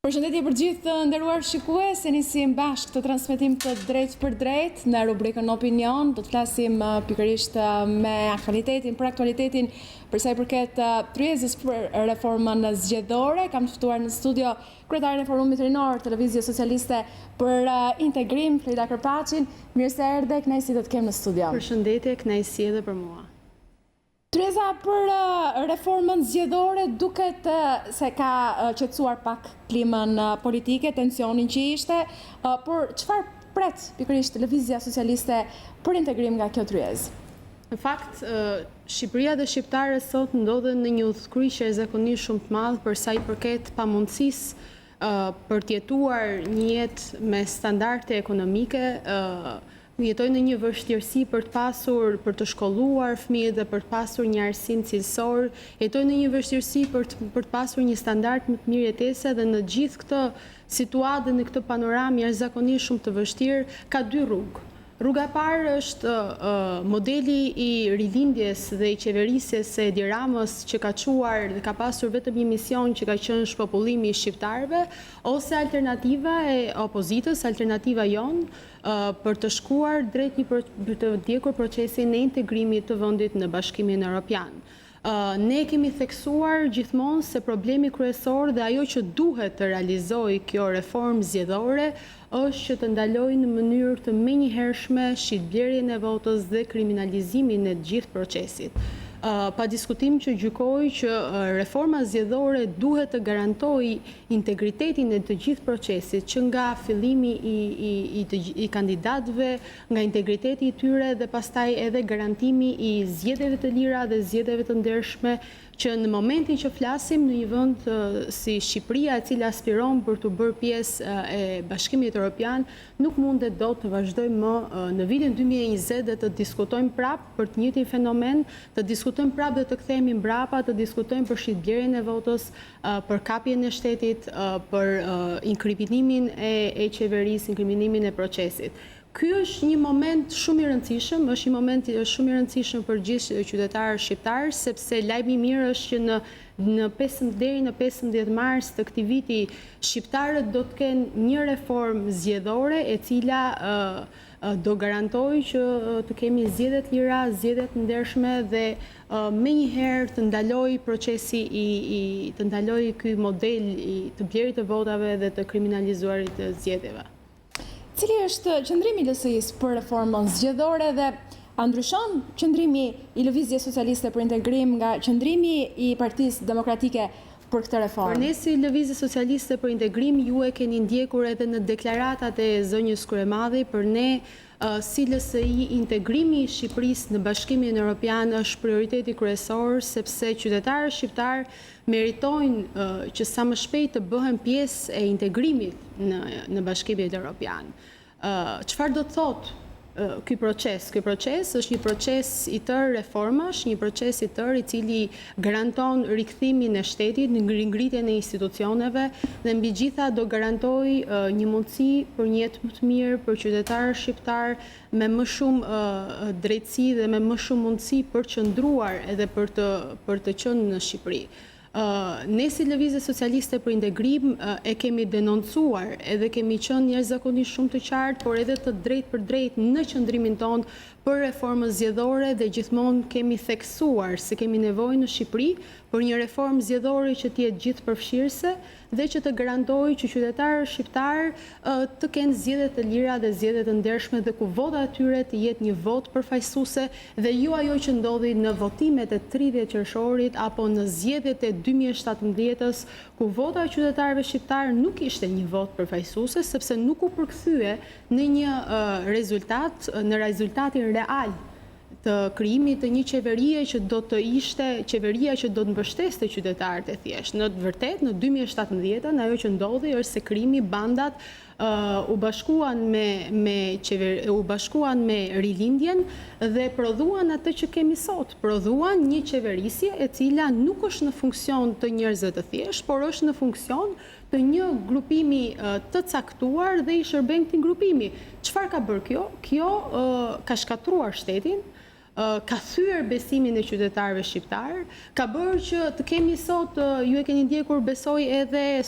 Përshëndetje për gjithë nderuar shikues, e nisim bashkë të transmetim të drejt për drejt në rubrikën Opinion. Do të flasim pikërisht me aktualitetin, për aktualitetin për sa i përket tryezës për Reformën Zgjedhore. Kam të ftuar në studio kryetaren e Forumit Rinor, Televizio Socialiste për Integrim, Floida Kërpaçin. Mirë se erdhe, kënaqësi të të kem në studio. Përshëndetje, kënaqësi edhe për mua. Tryeza për Reformën Zgjedhore duket se ka qetësuar pak klimën politike, tensionin që ishte, por çfarë pret pikërisht Lëvizja Socialiste për Integrim nga kjo tryezë? Në fakt, Shqipëria dhe shqiptarët sot ndodhen në një udhëkryqje zakonisht shumë të madh për sa i përket pamundësisë për të jetuar një jetë me standarde ekonomike, jetojnë në një vështirësi për të shkolluar fëmijët dhe për të pasur një arsim cilësor, jetojnë në një vështirësi për të pasur një standard më të mirë jetese dhe në gjithë këtë situatë dhe në këtë panoramë jashtëzakonisht shumë të vështirë ka dy rrugë. Rruga e parë është modeli i rilindjes dhe i qeverisjes së Edi Ramës që ka quar dhe ka pasur vetëm një mision që ka qenë shpopullimi i shqiptarëve, ose alternativa e opozitës, alternativa jonë, për të shkuar drejt të ndjekur procesin e integrimit të vendit në Bashkimin Evropian. Ne kemi theksuar gjithmonë se problemi kryesor dhe ajo që duhet të realizojë kjo reformë zgjedhore është që të ndalojë në mënyrë të menjëhershme shitblerjen e votës dhe kriminalizimin e gjithë procesit. Pa diskutim që gjykoj që reforma zgjedhore duhet të garantojë integritetin e të gjithë procesit, që nga fillimi i kandidatëve, nga integriteti i tyre dhe pastaj edhe garantimi i zgjedhjeve të lira dhe zgjedhjeve të ndershme, që në momentin që flasim në një vend si Shqipëria, e cila aspiron për të bërë pjesë e Bashkimit Evropian, nuk mundet dot të vazhdojmë më në vitin 2020 dhe të diskutojmë prapë për të njëjtin fenomen, të diskutojmë prapë dhe të kthehemi mbrapa, të diskutojmë për shitblerjen e votës, për kapjen e shtetit, për inkriminimin e qeverisë, inkriminimin e procesit. Ky është një moment shumë i rëndësishëm, është një moment shumë i rëndësishëm për gjithë qytetarët shqiptarë, sepse lajmi i mirë është që deri në 15 mars të këtij viti shqiptarët do të kenë një reformë zgjedhore e cila do garantojë që të kemi zgjedhje të lira, zgjedhje të ndershme dhe menjëherë të ndalojë procesi të ndalojë ky model i të blerjes të votave dhe të kriminalizuarit të zgjedhjeve. Cili është qëndrimi i LSI-s për Reformën Zgjedhore dhe a ndryshon qëndrimi i Lëvizjes Socialiste për Integrim nga qëndrimi i Partisë Demokratike për këtë reformë? Për ne si Lëvizje Socialiste për Integrim, ju e keni ndjekur edhe në deklaratat e zënjës Kryemadhi, për ne si LSI integrimi i Shqipërisë në Bashkimin Evropian është prioriteti kryesor, sepse qytetarët shqiptar meritojnë që sa më shpejt të bëhen pjesë e integrimit në Bashkimin Evropian. Çfarë do të thotë ky proces? Ky proces është një proces i tërë reformash, një proces i tërë i cili garanton rikthimin e shtetit, ngritjen e institucioneve dhe mbi gjitha do garantojë një mundësi për një jetë më të mirë për qytetarët shqiptar me më shumë drejtësi dhe me më shumë mundësi për të qëndruar edhe për të qenë në Shqipëri. Ne si Lëvizje Socialiste për Integrim e kemi denoncuar edhe kemi qenë jashtëzakonisht shumë të qartë, por edhe të drejtë për drejtë në qëndrimin tonë për reformën zgjedhore dhe gjithmonë kemi theksuar se kemi nevojë në Shqipëri për një reformë zgjedhore që të jetë gjithëpërfshirëse dhe që të garantojë që qytetarët shqiptar të kenë zgjedhje të lira dhe zgjedhje të ndershme dhe ku vota e tyre të jetë një votë përfaqësuese dhe jo ajo që ndodhi në votimet e 30 qershorit apo në zgjedhjet e 2017-s, ku vota e qytetarëve shqiptar nuk ishte një votë përfaqësuese sepse nuk u përkthye në një në rezultatin real të krijimit të një qeverie që do të ishte qeveria që do të mbështeste qytetarët e thjeshtë. Në të vërtetë në 2017 ajo që ndodhi është se krijimi bandat u bashkuan me rilindjen dhe prodhuan atë që kemi sot. Prodhuan një qeverisje e cila nuk është në funksion të njerëzve të thjeshtë, por është në funksion të një grupimi të caktuar dhe i shërben këtij grupimi. Çfarë ka bërë kjo? Kjo ka shkatruar shtetin, ka thyer besimin e qytetarëve shqiptar, ka bërë që të kemi sot, ju e keni ndjekur besoj edhe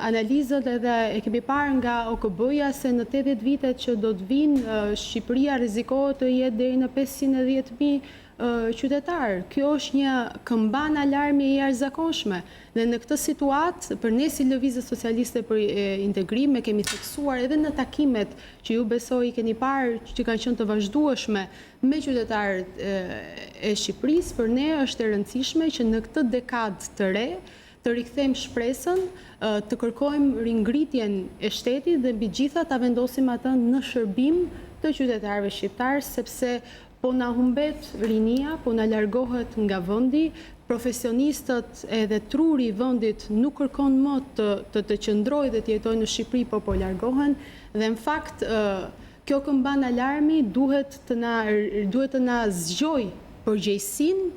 analizat edhe e kemi parë nga OKB-ja se në 80 vitet që do të vinë, Shqipëria rrezikohet të jetë deri në 510.000 qytetarë. Kjo është një këmban alarmi e jashtëzakonshme. Dhe në këtë situatë, për ne si Lëvizje Socialiste për Integrim, e kemi theksuar edhe në takimet që ju besoj keni parë që kanë qenë të vazhdueshme me qytetarët e Shqipërisë, për ne është e rëndësishme që në këtë dekadë të re të rikthejmë shpresën, të kërkojmë ringritjen e shtetit dhe mbi gjitha ta vendosim atë në shërbim të qytetarëve shqiptarë, sepse po na humbet rinia, po na largohet nga vendi, profesionistët edhe truri i vendit nuk kërkon më të qëndrojë dhe të jetojë në Shqipëri, po largohen dhe në fakt kjo këmban alarmi duhet të na zgjojë përgjegjësinë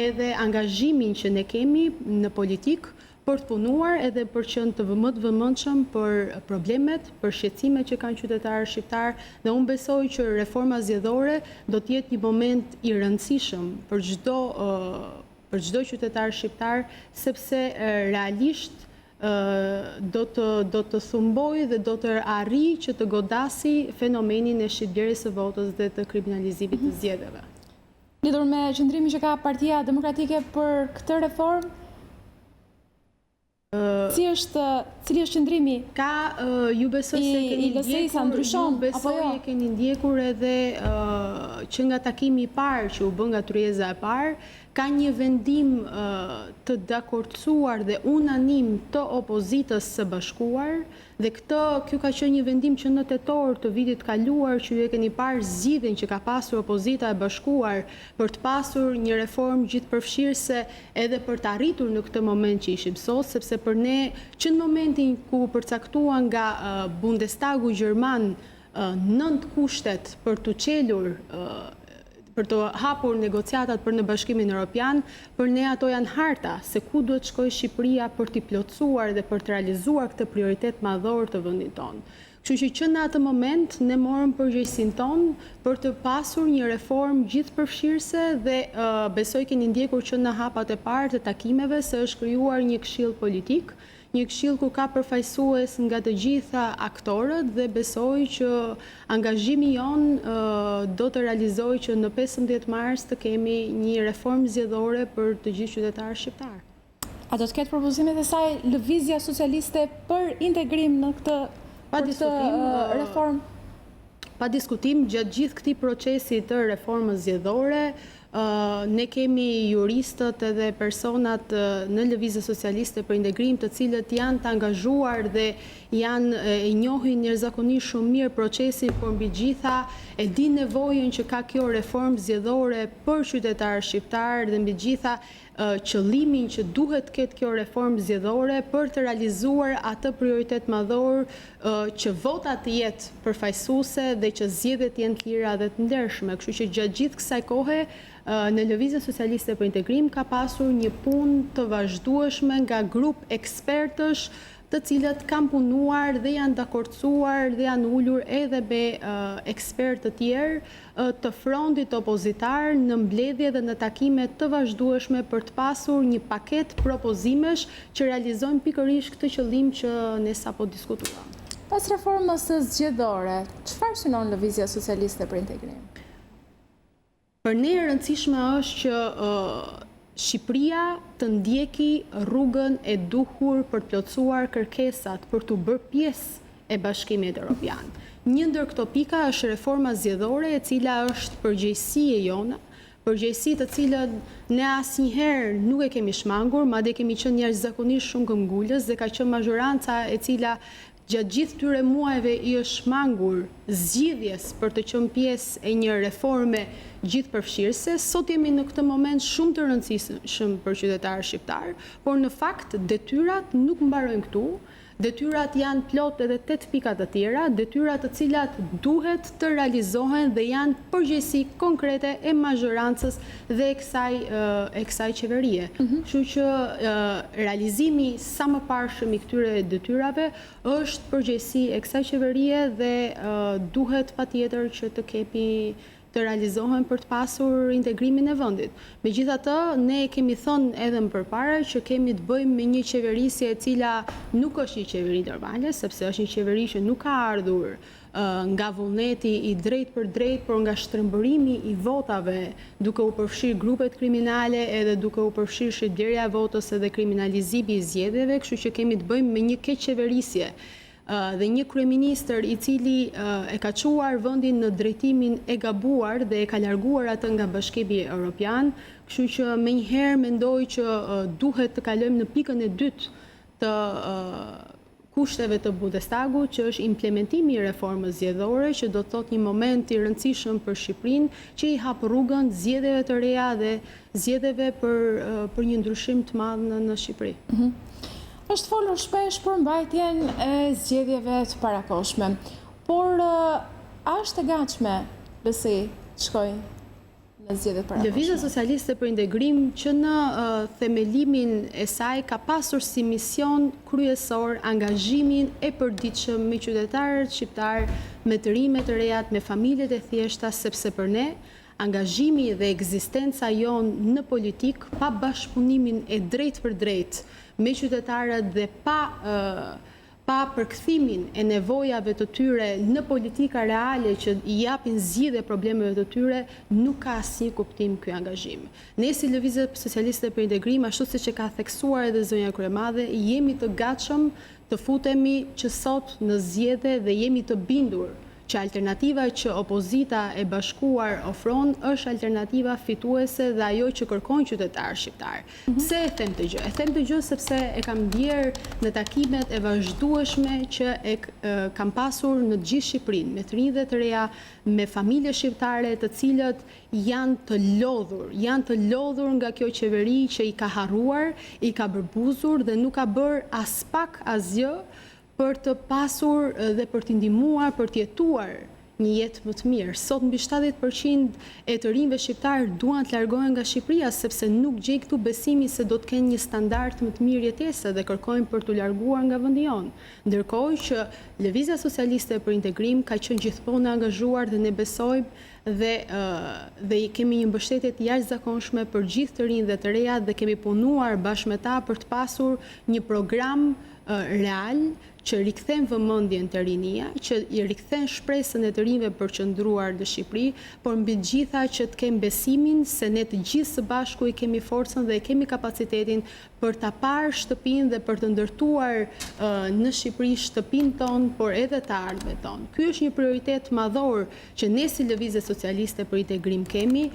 edhe angazhimin që ne kemi në politikë për të punuar edhe për qenë të vëmendshëm për problemet, për shqetësimet që kanë qytetarët shqiptar, dhe unë besoj që reforma zgjedhore do të jetë një moment i rëndësishëm për çdo qytetar shqiptar, sepse realisht do të thumbojë dhe do të arrijë që të godasi fenomenin e shitblerjes së votës dhe të kriminalizimit të zgjedhjeve. Lidhur me qëndrimin që ka Partia Demokratike për këtë reformë, cili është qëndrimi? Ju besoj se keni ndjekur, e keni ndjekur edhe që nga takimi i parë që u bë nga tryeza e parë, ka një vendim të dakordsuar dhe unanim të opozitës së bashkuar, dhe kjo ka qenë një vendim që në tetor të vitit kaluar që ju e keni parë zgjidhjen që ka pasur opozita e bashkuar për të pasur një reformë gjithëpërfshirëse edhe për të arritur në këtë moment që ishim sot, sepse për ne që në momentin ku përcaktuan nga Bundestagu Gjerman 9 kushtet për të çelur për të hapur negociatat për në Bashkimin Evropian, për ne ato janë harta se ku duhet shkojë Shqipëria për t'i plotësuar dhe për të realizuar këtë prioritet madhor të vendit tonë. Kështu që në atë moment ne morëm përgjegjësinë tonë për të pasur një reformë gjithëpërfshirëse dhe besoj keni ndjekur që në hapat e parë të takimeve se është krijuar një këshill politik, një këshill ku ka përfaqësues nga të gjitha aktorët dhe besoj që angazhimi jonë do të realizojë që në 15 mars të kemi një reformë zgjedhore për të gjithë qytetarët shqiptar. A do të ketë propozimet e saj Lëvizja Socialiste për integrim në këtë reformë? Pa diskutim, gjatë gjithë këtij procesi të reformës zgjedhore, ne kemi juristët edhe personat në Lëvizje Socialiste për Integrim të cilët janë të angazhuar dhe e njohin jashtëzakonisht shumë mirë procesin, por mbi gjitha e din nevojën që ka kjo reformë zgjedhore për qytetarët shqiptar dhe mbi gjitha qëllimin që duhet ketë kjo reformë zgjedhore për të realizuar atë prioritet madhor që vota të jetë përfaqësuese dhe që zgjedhjet jenë të lira dhe të ndershme. Kështu që gjatë gjithë kësaj kohe në Lëvizjen Socialiste për Integrim ka pasur një punë të vazhdueshme nga grup ekspertësh të cilët kanë punuar dhe janë dakordsuar dhe janë ulur edhe me ekspertë të tjerë të frontit opozitar në mbledhje dhe në takime të vazhdueshme për të pasur një paket propozimesh që realizojnë pikërisht këtë qëllim që ne sapo diskutuam. Pas reformës zgjedhore, çfarë synon Lëvizja Socialiste për Integrim? Për ne e rëndësishme është që Shqipëria të ndjeki rrugën e duhur për të plotësuar kërkesat për të bërë pjesë e Bashkimit Evropian. Një ndër këto pika është reforma zgjedhore, e cila është përgjegjësi e jona, përgjegjësi të cilën ne asnjëherë nuk e kemi shmangur, madje kemi qenë jashtëzakonisht shumë këmbgulës dhe ka qenë majoranca e cila gjatë gjithë këtyre muajve i është shmangur zgjidhjes për të qenë pjesë e një reforme gjithëpërfshirëse. Sot jemi në këtë moment shumë të rëndësishëm për qytetarët shqiptar, por në fakt detyrat nuk mbarojnë këtu. Detyrat janë plot edhe 8 pika të tjera, detyrat të cilat duhet të realizohen dhe janë përgjegjësi konkrete e majorancës dhe e kësaj qeverie. Kështu që realizimi sa më parshëm i këtyre detyrave është përgjegjësi e kësaj qeverie dhe duhet patjetër që të kemi të realizohen për të pasur integrimin e vendit. Megjithatë, ne kemi thënë edhe më përpara që kemi të bëjmë me një qeverisje e cila nuk është një qeveri normale, sepse është një qeveri që nuk ka ardhur nga vullneti i drejt për drejt, por nga shtrëmbërimi i votave, duke u përfshirë grupet kriminale edhe duke u përfshirë shitblerja e votës edhe kriminalizimi i zgjedhjeve, kështu që kemi të bëjmë me një keqeverisje dhe një kryeministër i cili e ka çuar vendin në drejtimin e gabuar dhe e ka larguar atë nga Bashkimi Evropian, kështu që menjëherë mendoj që duhet të kalojmë në pikën e dytë të kushteve të Bundestagut, që është implementimi i reformës zgjedhore, që do të thotë një moment i rëndësishëm për Shqipërinë, që i hap rrugën zgjedhjeve të reja dhe zgjedhjeve për një ndryshim të madh në Shqipëri. Është folur shpesh për mbajtjen e zgjedhjeve të parakohshme, por a është e gatshme LSI të shkojë në zgjedhjet parakohshme? Lëvizja Socialiste për Integrim që në themelimin e saj ka pasur si mision kryesor angazhimin e përditshëm me qytetarët shqiptar, me të rinjtë të rejat, me familjet e thjeshta, sepse për ne angazhimi dhe ekzistenca jonë në politik pa bashkëpunimin e drejt për drejt me qytetarët dhe pa përkthimin e nevojave të tyre në politika reale që i japin zgjidhje problemeve të tyre, nuk ka asnjë kuptim ky angazhim. Ne si Lëvizja Socialiste për Integrim, ashtu siç e ka theksuar edhe zonja Kryemadhe, jemi të gatshëm të futemi që sot në zgjedhje dhe jemi të bindur që alternativa që opozita e bashkuar ofron është alternativa fituese dhe ajo që kërkojnë qytetarë shqiptar. Pse e them të gjë? E them të gjë sepse e kam ndjer në takimet e vazhdueshme që kam pasur në gjithë Shqipërinë, me të rinj dhe të reja, me familje shqiptare të cilët janë të lodhur nga kjo qeveri që i ka harruar, i ka bërbuzur dhe nuk ka bërë as pak asgjë për të pasur dhe për të ndihmuar për të jetuar një jetë më të mirë. Sot mbi 70% e të rinjve shqiptar duan të largohen nga Shqipëria sepse nuk gjej këtu besimi se do të kenë një standard më të mirë jetese dhe kërkojnë për të larguar nga vendi jon. Ndërkohë që Lëvizja Socialiste për Integrim ka qenë gjithmonë e angazhuar dhe ne besojmë dhe kemi një mbështetje të jashtëzakonshme për gjithë të rinjtë dhe të reja dhe kemi punuar bashkë me ta për të pasur një program real që rikthen vëmendjen te rinia, që i rikthen shpresën e të rinjve për qëndruar në Shqipëri, por mbi të gjitha që të kemë besimin se ne të gjithë së bashku i kemi forcën dhe kemi kapacitetin për ta parë shtëpinë dhe për të ndërtuar në Shqipëri shtëpinë tonë, por edhe të ardhmet tonë. Ky është një prioritet madhor që ne si Lëvizje Socialiste për Integrim kemi,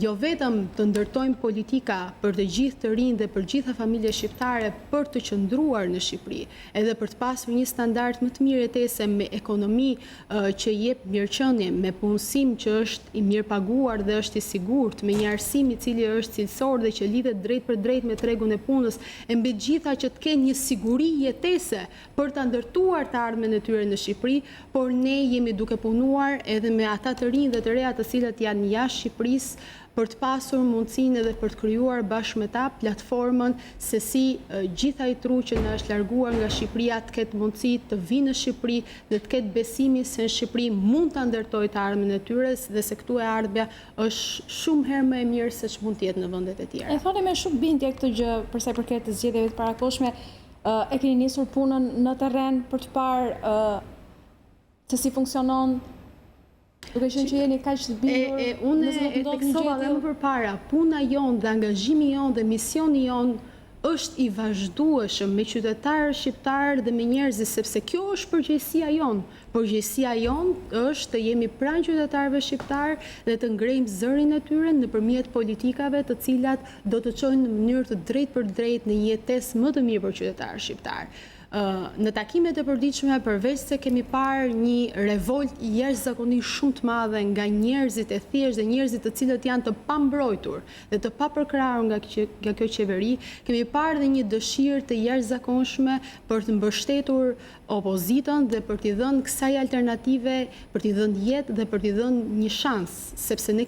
jo vetëm të ndërtojmë politika për të gjithë të rinj dhe për gjitha familjet shqiptare për të qëndruar në Shqipëri, edhe për të pasur një standard më të mirë jetese me ekonomi që jep mirëqenie, me punësim që është i mirëpaguar dhe është i sigurt, me një arsim i cili është cilësor dhe që lidhet drejt për drejt me tregun e punës, e mbi gjitha që të kenë një siguri jetese për ta ndërtuar të ardhmen e tyre në Shqipëri, por ne jemi duke punuar edhe me ata të rinj dhe të reja të cilët janë jashtë Shqipërisë për të pasur mundësinë edhe për të krijuar bashkë me ta platformën se si gjitha i tru që na është larguar nga Shqipëria të ketë mundësi të vinë në Shqipëri dhe të ketë besimin se në Shqipëri mund ta ndërtojë të ardhmen e tyre dhe se këtu e ardhmja është shumë herë më e mirë se ç'mund të jetë në vendet e tjera. E thoni me shumë bindje këtë gjë për sa i përket të zgjedhjeve të parakohshme, e keni nisur punën në terren për të parë se si funksionon. Duke qenë që jeni kaq të bindur, unë e theksova edhe më përpara, puna jonë dhe angazhimi jonë dhe misioni jonë është i vazhdueshëm me qytetarë shqiptarë dhe me njerëzit, sepse kjo është përgjegjësia jonë. Përgjegjësia jonë është të jemi pranë qytetarëve shqiptarë dhe të ngrejmë zërin e tyre nëpërmjet politikave të cilat do të çojnë në mënyrë të drejtë për drejtë në një jetesë më të mirë për qytetarët shqiptarë. Në takimet e përditshme, përveç se kemi parë një revolt jashtëzakonisht shumë të madhe nga njerëzit e thjeshtë dhe njerëzit të cilët janë të pambrojtur dhe të papërkrahur nga kjo qeveri, kemi parë dhe një dëshirë të jashtëzakonshme për të mbështetur opozitën dhe për t'i dhënë kësaj alternative, për t'i dhënë jetë dhe për t'i dhënë një shans, sepse ne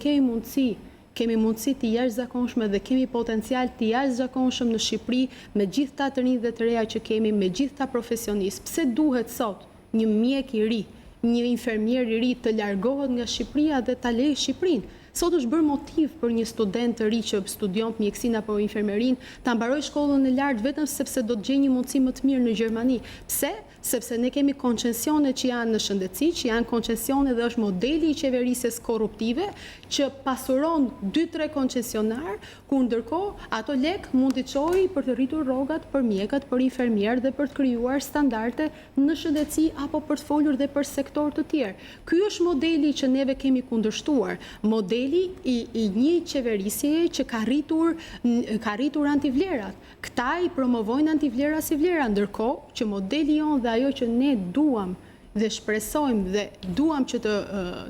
kemi mundësi të jashtëzakonshme dhe kemi potencial të jashtëzakonshëm në Shqipëri me gjithë ta të rinj dhe të reja që kemi, me gjithë ta profesionistë. Pse duhet sot një mjek i ri një infermier i ri të largohet nga Shqipëria dhe ta lejë Shqipërinë. Sot është bërë motiv për një student të ri që studion mjekësinë apo infermerin ta mbarojë shkollën e lartë vetëm sepse do të gjejë një mundësi më të mirë në Gjermani. Pse? Sepse ne kemi koncesionet që janë në shëndetësi, që janë koncesionet dhe është modeli i qeverisjes korruptive që pasuron 2-3 koncesionar, ku ndërkohë ato lek mund të çojë për të rritur rrogat për mjekët, për infermierë dhe për të krijuar standarde në shëndetësi apo për të folur dhe për sektor të tjerë. Ky është modeli që neve kemi kundërshtuar. Modeli i një qeverisje që ka rritur antivlerat. Këta i promovojnë antivlera si vlera, ndërkohë që modeli jonë dhe ajo që ne duam dhe shpresojmë dhe duam që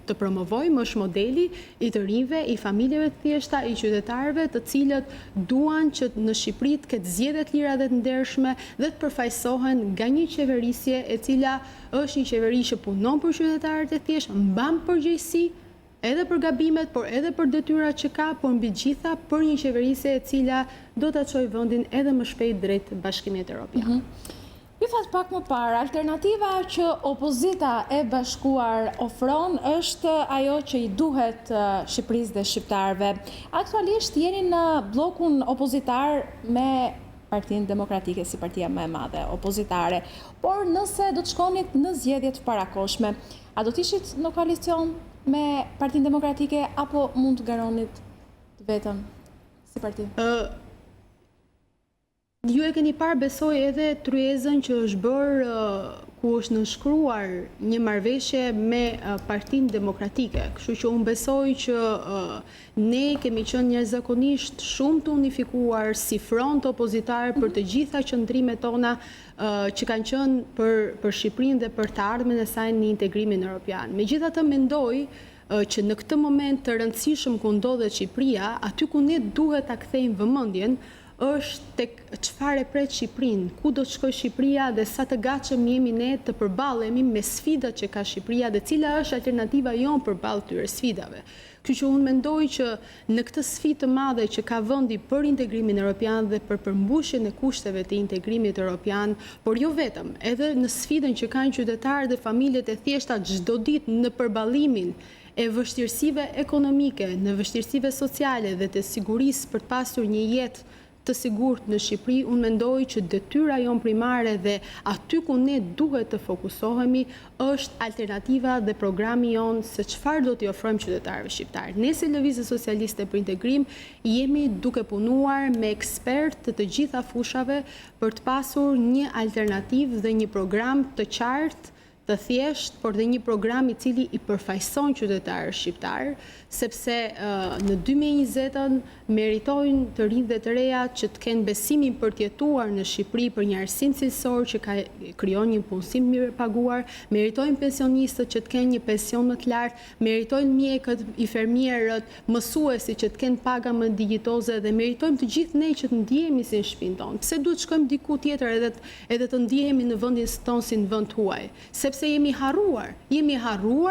të promovojmë është modeli i të rinjve, i familjeve të thjeshta, i qytetarëve, të cilët duan që në Shqipëri të ketë zgjedhje të lira dhe të ndershme dhe të përfaqësohen nga një qeverisje e cila është një qeveri që punon për qytetarët e thjeshtë, mban përgjegjësi edhe për gabimet, por edhe për detyrat që ka, por mbi gjitha për një qeverisje e cila do ta çojë vendin edhe më shpejt drejt Bashkimit Evropian. Ju thatë pak më parë, alternativa që opozita e bashkuar ofron është ajo që i duhet Shqipërisë dhe shqiptarëve. Aktualisht jeni në bllokun opozitar me Partinë Demokratike si partia më e madhe opozitare, por nëse do të shkonit në zgjedhje të parakoshme, a do të ishit në koalicion me Partinë Demokratike apo mund të garonit vetëm si parti? Ju e keni parë besoj edhe tryezën që është bërë ku është nënshkruar një marrëveshje me Partinë Demokratike. Kështu që unë besoj që ne kemi qenë jashtëzakonisht shumë të unifikuar si front opozitar për të gjitha qëndrimet tona që kanë qenë për Shqipërinë dhe për të ardhmen e saj në integrimin evropian. Megjithatë mendoj që në këtë moment të rëndësishëm ku ndodhet Shqipëria, aty ku ne duhet ta kthejmë vëmendjen është tek çfarë pret Shqipërinë, ku do të shkojë Shqipëria dhe sa të gatshëm jemi ne të përballemi me sfidat që ka Shqipëria dhe cila është alternativa jonë përballë këtyre sfidave. Kështu që unë mendoj që në këtë sfidë të madhe që ka vendi për integrimin evropian dhe për përmbushjen e kushteve të integrimit evropian, por jo vetëm, edhe në sfidën që kanë qytetarët dhe familjet e thjeshta çdo ditë në përballimin e vështirësive ekonomike, në vështirësive sociale dhe të sigurisë për të pasur një jetë të sigurt në Shqipëri, unë mendoj që detyra jonë primare dhe aty ku ne duhet të fokusohemi është alternativa dhe programi jonë se çfarë do t'i ofrojmë qytetarëve shqiptarë. Ne si Lëvizje Socialiste për Integrim jemi duke punuar me ekspertë të gjitha fushave për të pasur një alternativë dhe një program të qartë, të thjesht, por dhe një program i cili i përfaqëson qytetarët shqiptar, sepse në 2020-ën meritojnë të rinjtë dhe të reja që të kenë besimin për të jetuar në Shqipëri për një arsim cilësor që krijon një punësim mirë paguar, meritojnë pensionistët që të kenë një pension më të lartë, meritojnë mjekët, infermierët, mësuesit që të kenë paga më digjitoze dhe meritojnë të gjithë ne që të ndihemi si në shtëpinë tonë. Pse duhet shkojmë diku tjetër edhe të ndihemi në vendin tonë si në vend huaj? Sepse jemi harruar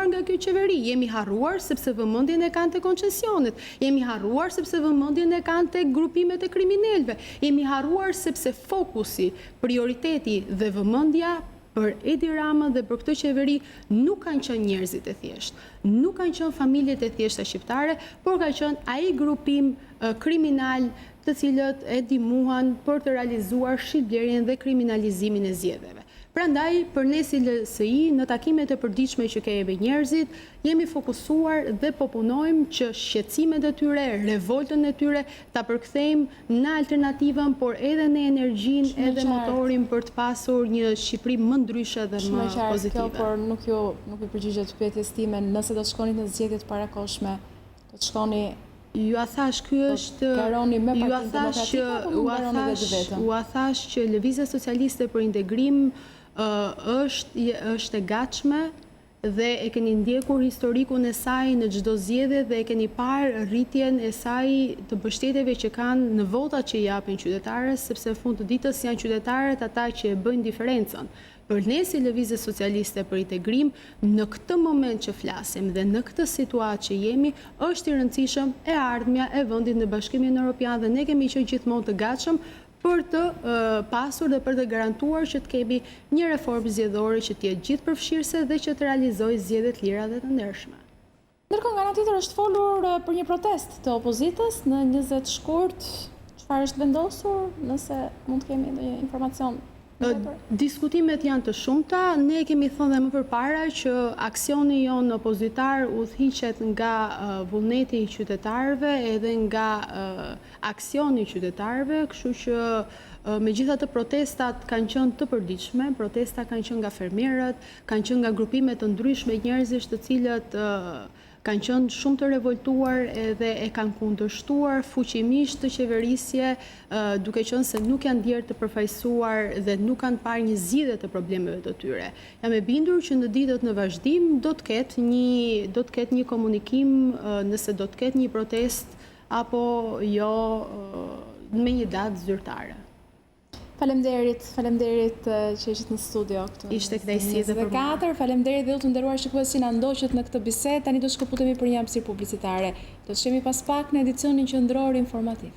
nga kjo qeveri, jemi harruar sepse vëmendjen e kanë te koncesionet, jemi harruar sepse vëmendjen e kanë te grupimet e kriminalëve, jemi harruar sepse fokusi, prioriteti dhe vëmendja për Edi Ramën dhe për këtë qeveri nuk kanë qenë njerëzit e thjeshtë, nuk kanë qenë familjet e thjeshta shqiptare, por ka qenë ai grupim kriminal të cilët e ndihmuan për të realizuar shitblerjen dhe kriminalizimin e zgjedhjeve. Prandaj, për ne si LSI, në takimet e përditshme që kemi njerëzit, jemi fokusuar dhe po punojmë që shqetësimet e tyre, revoltën e tyre, ta përkthejmë në alternativën, por edhe në energjinë, edhe motorin për të pasur një Shqipëri më ndryshe dhe më pozitive. Por nuk ju përgjigjet pyetjes time, nëse do të shkoni në zgjedhjet parakoshme, do të shkoni Ju a thash ky është u a thash që Lëvizja Socialiste për Integrim është e gatshme dhe e keni ndjekur historikun e saj në çdo zgjedhje dhe e keni parë rritjen e saj të mbështetjeve që kanë në votat që i japin qytetarët, sepse në fund të ditës janë qytetarët ata që e bëjnë diferencën. Për ne si Lëvizje Socialiste për Integrim, në këtë moment që flasim dhe në këtë situatë që jemi, është i rëndësishëm e ardhmja e vendit në Bashkimin Evropian dhe ne kemi qenë gjithmonë të gatshëm për të pasur dhe për të garantuar që të kemi një reformë zgjedhore që të jetë gjithë përfshirëse dhe që të realizojë zgjedhje të lira dhe të ndershme. Ndërkohë nga ana tjetër është folur për një protestë të opozitës në 20 shkurt. Çfarë është vendosur, nëse mund të kemi ndonjë informacion? Diskutimet janë të shumta, ne kemi thënë dhe më përpara që aksioni jonë opozitar udhëhiqet nga vullneti i qytetarëve edhe nga aksioni i qytetarëve, kështu që megjithatë protestat kanë qenë të përditshme, protesta kanë qenë nga fermerët, kanë qenë nga grupime të ndryshme njerëzish të cilët kanë qenë shumë të revoltuar edhe e kanë kundërshtuar fuqimisht të qeverisje, duke qenë se nuk janë ndjerë të përfaqësuar dhe nuk kanë parë një zgjidhje të problemeve të tyre. Jam e bindur që në ditët në vazhdim do të ketë një komunikim nëse do të ketë një protest apo jo me një datë zyrtare. Faleminderit që ishit në studio këtu. Ishte kënaqësi dhe për mua. Faleminderit dhe ju të nderuar shikues që na ndoqët në këtë bisedë. Tani do shkëputemi për një hapësirë publicitare. Do të shihemi pas pak në edicionin qendror informativ.